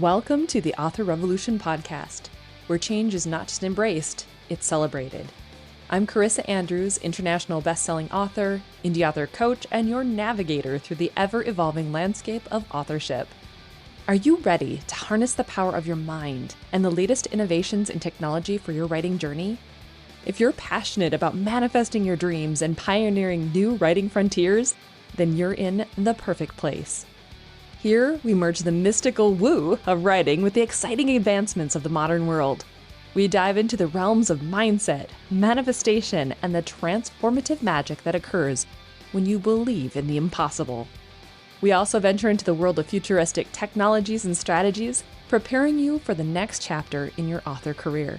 Welcome to the Author Revolution podcast, where change is not just embraced, it's celebrated. I'm Carissa Andrews, international best-selling author, indie author coach, and your navigator through the ever-evolving landscape of authorship. Are you ready to harness the power of your mind and the latest innovations in technology for your writing journey? If you're passionate about manifesting your dreams and pioneering new writing frontiers, then you're in the perfect place. Here, we merge the mystical woo of writing with the exciting advancements of the modern world. We dive into the realms of mindset, manifestation, and the transformative magic that occurs when you believe in the impossible. We also venture into the world of futuristic technologies and strategies, preparing you for the next chapter in your author career.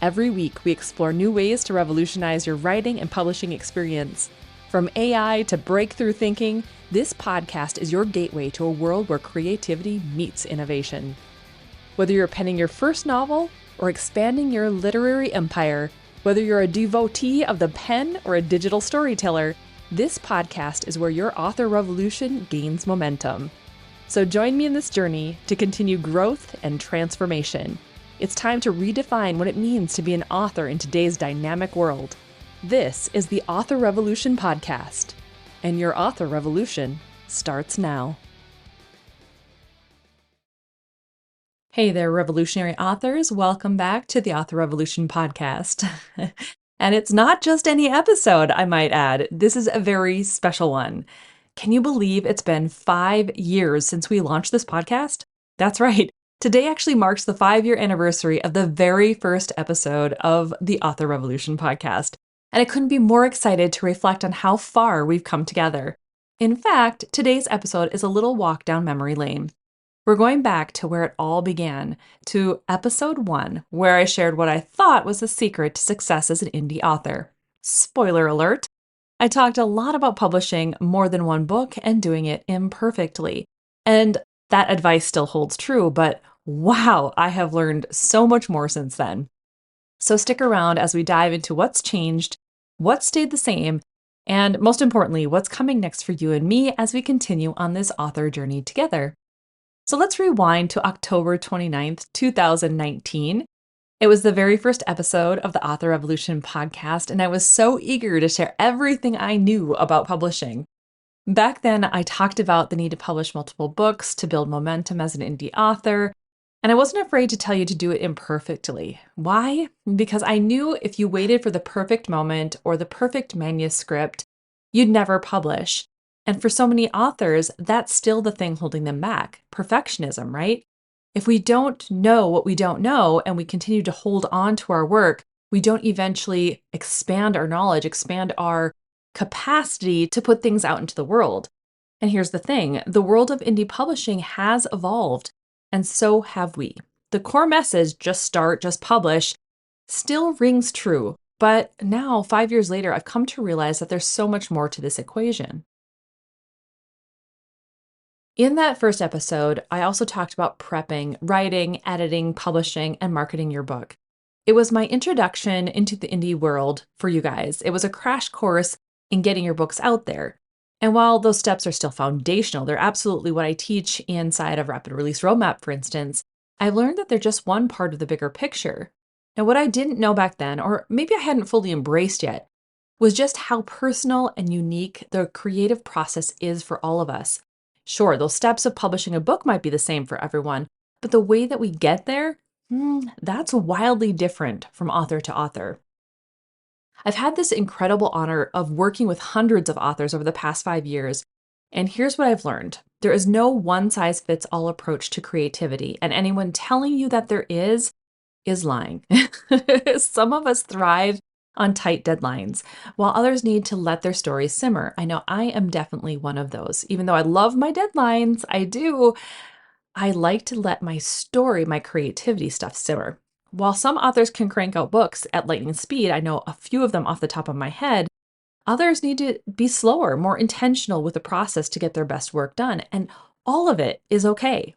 Every week, we explore new ways to revolutionize your writing and publishing experience. From AI to breakthrough thinking, this podcast is your gateway to a world where creativity meets innovation. Whether you're penning your first novel or expanding your literary empire, whether you're a devotee of the pen or a digital storyteller, this podcast is where your author revolution gains momentum. So join me in this journey to continue growth and transformation. It's time to redefine what it means to be an author in today's dynamic world. This is the Author Revolution podcast, and your author revolution starts now. Hey there, revolutionary authors. Welcome back to the Author Revolution podcast. And it's not just any episode, I might add. This is a very special one. Can you believe it's been 5 years since we launched this podcast? That's right. Today actually marks the 5-year anniversary of the very first episode of the Author Revolution podcast. And I couldn't be more excited to reflect on how far we've come together. In fact, today's episode is a little walk down memory lane. We're going back to where it all began, to episode 1, where I shared what I thought was the secret to success as an indie author. Spoiler alert, I talked a lot about publishing more than one book and doing it imperfectly. And that advice still holds true, but wow, I have learned so much more since then. So stick around as we dive into what's changed, what stayed the same, and most importantly, what's coming next for you and me as we continue on this author journey together. So let's rewind to October 29th, 2019. It was the very first episode of the Author Revolution podcast, and I was so eager to share everything I knew about publishing. Back then, I talked about the need to publish multiple books to build momentum as an indie author, and I wasn't afraid to tell you to do it imperfectly. Why? Because I knew if you waited for the perfect moment or the perfect manuscript, you'd never publish. And for so many authors, that's still the thing holding them back. Perfectionism, right? If we don't know what we don't know and we continue to hold on to our work, we don't eventually expand our knowledge, expand our capacity to put things out into the world. And here's the thing, the world of indie publishing has evolved. And so have we. The core message, just start, just publish, still rings true. But now, 5 years later, I've come to realize that there's so much more to this equation. In that first episode, I also talked about prepping, writing, editing, publishing, and marketing your book. It was my introduction into the indie world for you guys. It was a crash course in getting your books out there. And while those steps are still foundational, they're absolutely what I teach inside of Rapid Release Roadmap, for instance, I learned that they're just one part of the bigger picture. And what I didn't know back then, or maybe I hadn't fully embraced yet, was just how personal and unique the creative process is for all of us. Sure, those steps of publishing a book might be the same for everyone, but the way that we get there, that's wildly different from author to author. I've had this incredible honor of working with hundreds of authors over the past 5 years, and here's what I've learned. There is no one-size-fits-all approach to creativity, and anyone telling you that there is lying. Some of us thrive on tight deadlines, while others need to let their stories simmer. I know I am definitely one of those. Even though I love my deadlines, I like to let my story, my creativity stuff simmer. While some authors can crank out books at lightning speed, I know a few of them off the top of my head, others need to be slower, more intentional with the process to get their best work done, and all of it is okay.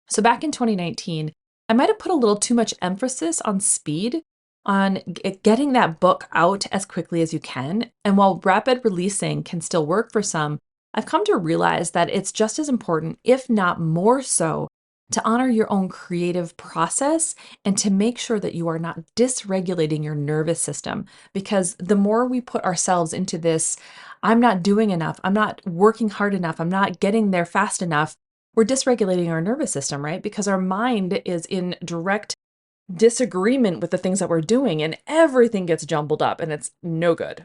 So back in 2019, I might have put a little too much emphasis on speed, on getting that book out as quickly as you can. And while rapid releasing can still work for some, I've come to realize that it's just as important, if not more so, to honor your own creative process and to make sure that you are not dysregulating your nervous system. Because the more we put ourselves into this, I'm not doing enough, I'm not working hard enough, I'm not getting there fast enough, we're dysregulating our nervous system, right? Because our mind is in direct disagreement with the things that we're doing and everything gets jumbled up and it's no good.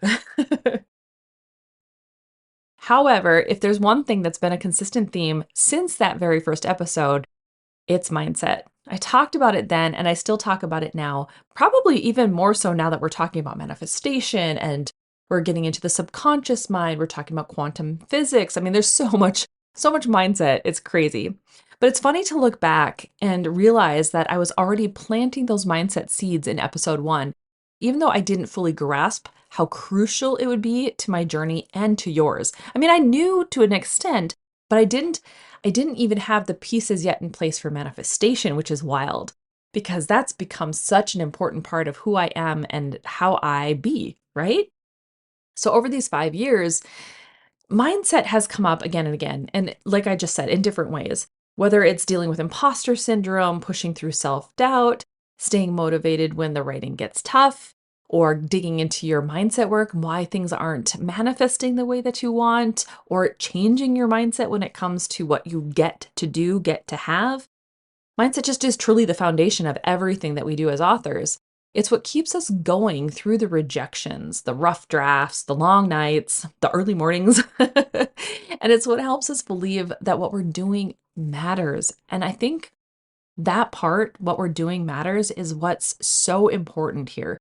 However, if there's one thing that's been a consistent theme since that very first episode, it's mindset. I talked about it then, and I still talk about it now, probably even more so now that we're talking about manifestation and we're getting into the subconscious mind. We're talking about quantum physics. I mean, there's so much mindset. It's crazy. But it's funny to look back and realize that I was already planting those mindset seeds in episode 1, even though I didn't fully grasp how crucial it would be to my journey and to yours. I mean, I knew to an extent, but I didn't even have the pieces yet in place for manifestation, which is wild because that's become such an important part of who I am and how I be, right? So over these 5 years, mindset has come up again and again. And like I just said, in different ways, whether it's dealing with imposter syndrome, pushing through self doubt, staying motivated when the writing gets tough, or digging into your mindset work, why things aren't manifesting the way that you want, or changing your mindset when it comes to what you get to do, get to have. Mindset just is truly the foundation of everything that we do as authors. It's what keeps us going through the rejections, the rough drafts, the long nights, the early mornings. And it's what helps us believe that what we're doing matters. And I think that part, what we're doing matters, is what's so important here.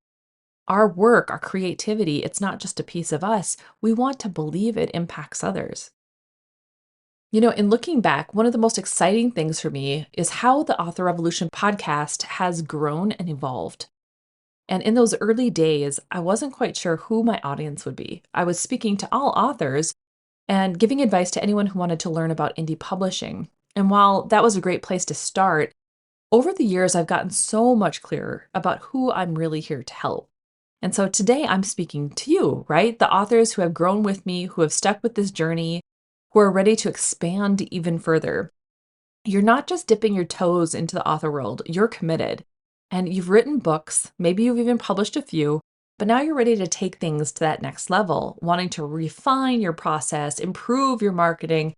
Our work, our creativity, it's not just a piece of us. We want to believe it impacts others. You know, in looking back, one of the most exciting things for me is how the Author Revolution podcast has grown and evolved. And in those early days, I wasn't quite sure who my audience would be. I was speaking to all authors and giving advice to anyone who wanted to learn about indie publishing. And while that was a great place to start, over the years, I've gotten so much clearer about who I'm really here to help. And so today I'm speaking to you, right? The authors who have grown with me, who have stuck with this journey, who are ready to expand even further. You're not just dipping your toes into the author world, you're committed. And you've written books, maybe you've even published a few, but now you're ready to take things to that next level, wanting to refine your process, improve your marketing,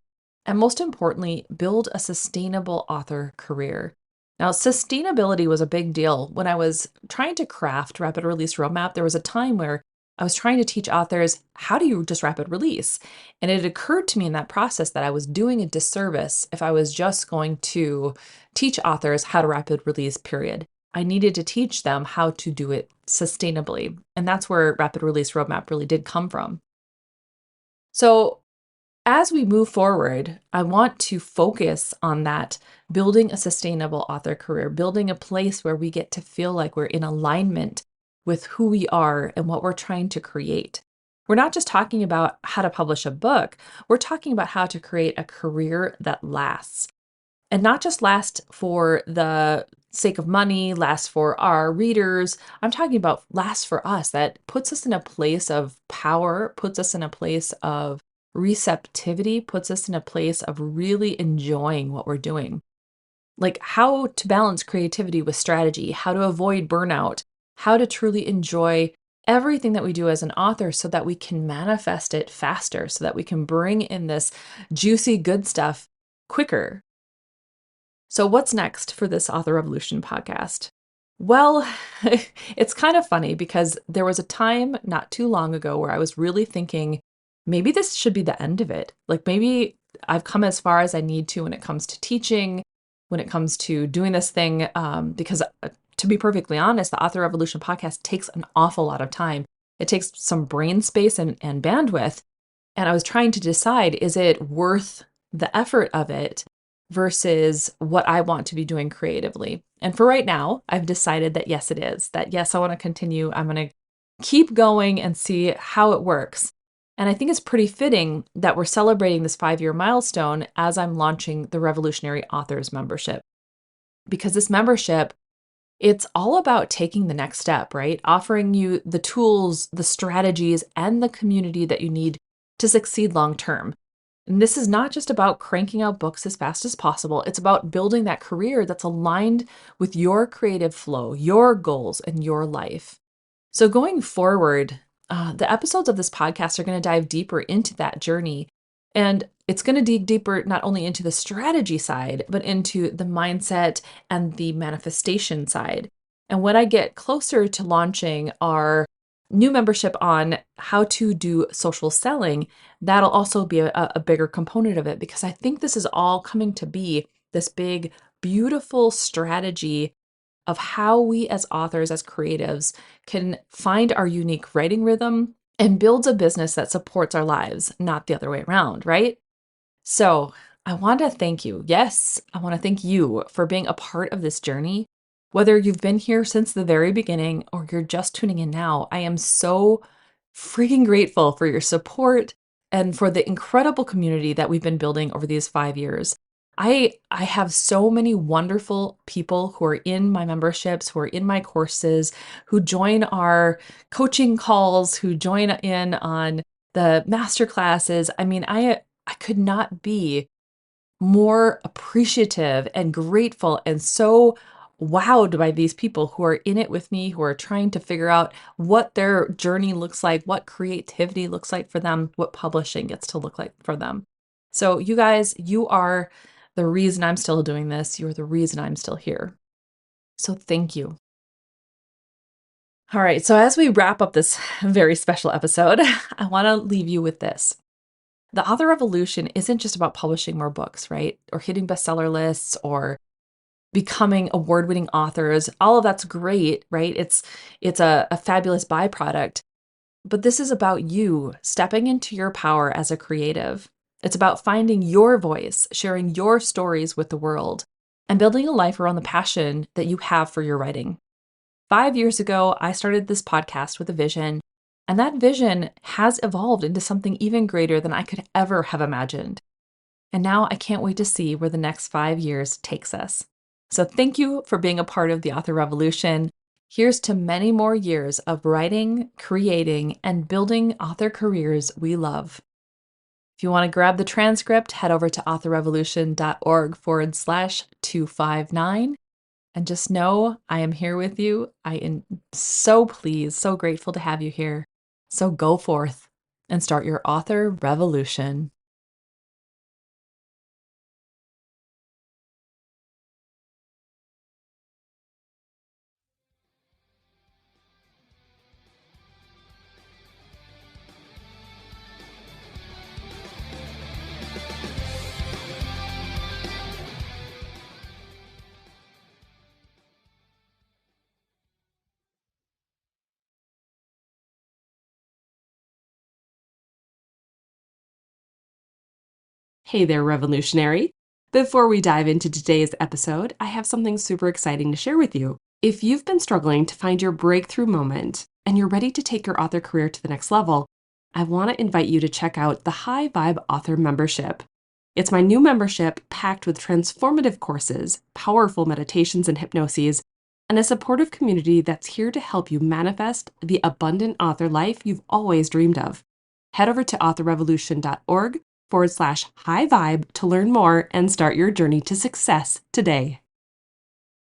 and most importantly, build a sustainable author career. Now, sustainability was a big deal. When I was trying to craft Rapid Release Roadmap, there was a time where I was trying to teach authors, how do you just rapid release? And it occurred to me in that process that I was doing a disservice if I was just going to teach authors how to rapid release, period. I needed to teach them how to do it sustainably. And that's where Rapid Release Roadmap really did come from. So as we move forward, I want to focus on that, building a sustainable author career, building a place where we get to feel like we're in alignment with who we are and what we're trying to create. We're not just talking about how to publish a book, we're talking about how to create a career that lasts. And not just last for the sake of money, lasts for our readers. I'm talking about lasts for us, that puts us in a place of power, puts us in a place of receptivity, puts us in a place of really enjoying what we're doing. Like how to balance creativity with strategy, how to avoid burnout, how to truly enjoy everything that we do as an author so that we can manifest it faster, so that we can bring in this juicy good stuff quicker. So what's next for this Author Revolution podcast? Well, it's kind of funny because there was a time not too long ago where I was really thinking, maybe this should be the end of it. Like maybe I've come as far as I need to when it comes to teaching, when it comes to doing this thing, because to be perfectly honest, the Author Revolution podcast takes an awful lot of time. It takes some brain space and bandwidth. And I was trying to decide, is it worth the effort of it versus what I want to be doing creatively? And for right now, I've decided that yes, it is. That yes, I want to continue. I'm going to keep going and see how it works. And I think it's pretty fitting that we're celebrating this 5-year milestone as I'm launching the Revolutionary Authors membership. Because this membership, it's all about taking the next step, right? Offering you the tools, the strategies, and the community that you need to succeed long term. And this is not just about cranking out books as fast as possible. It's about building that career that's aligned with your creative flow, your goals, and your life. So going forward, the episodes of this podcast are going to dive deeper into that journey. And it's going to dig deeper not only into the strategy side, but into the mindset and the manifestation side. And when I get closer to launching our new membership on how to do social selling, that'll also be a bigger component of it, because I think this is all coming to be this big, beautiful strategy of how we as authors, as creatives, can find our unique writing rhythm and build a business that supports our lives, not the other way around, right? So I want to thank you. Yes, I want to thank you for being a part of this journey. Whether you've been here since the very beginning or you're just tuning in now, I am so freaking grateful for your support and for the incredible community that we've been building over these 5 years. I have so many wonderful people who are in my memberships, who are in my courses, who join our coaching calls, who join in on the master classes. I mean, I could not be more appreciative and grateful and so wowed by these people who are in it with me, who are trying to figure out what their journey looks like, what creativity looks like for them, what publishing gets to look like for them. So you guys, you are the reason I'm still doing this. You're the reason I'm still here. So thank you. All right. So as we wrap up this very special episode, I want to leave you with this. The author revolution isn't just about publishing more books, right? Or hitting bestseller lists or becoming award-winning authors. All of that's great, right? It's a fabulous byproduct. But this is about you stepping into your power as a creative. It's about finding your voice, sharing your stories with the world, and building a life around the passion that you have for your writing. 5 years ago, I started this podcast with a vision, and that vision has evolved into something even greater than I could ever have imagined. And now I can't wait to see where the next 5 years takes us. So thank you for being a part of the Author Revolution. Here's to many more years of writing, creating, and building author careers we love. If you want to grab the transcript, head over to authorrevolution.org/259. And just know I am here with you. I am so pleased, so grateful to have you here. So go forth and start your author revolution. Hey there, Revolutionary. Before we dive into today's episode, I have something super exciting to share with you. If you've been struggling to find your breakthrough moment and you're ready to take your author career to the next level, I want to invite you to check out the High Vibe Author Membership. It's my new membership packed with transformative courses, powerful meditations and hypnoses, and a supportive community that's here to help you manifest the abundant author life you've always dreamed of. Head over to authorrevolution.org/high vibe to learn more and start your journey to success today.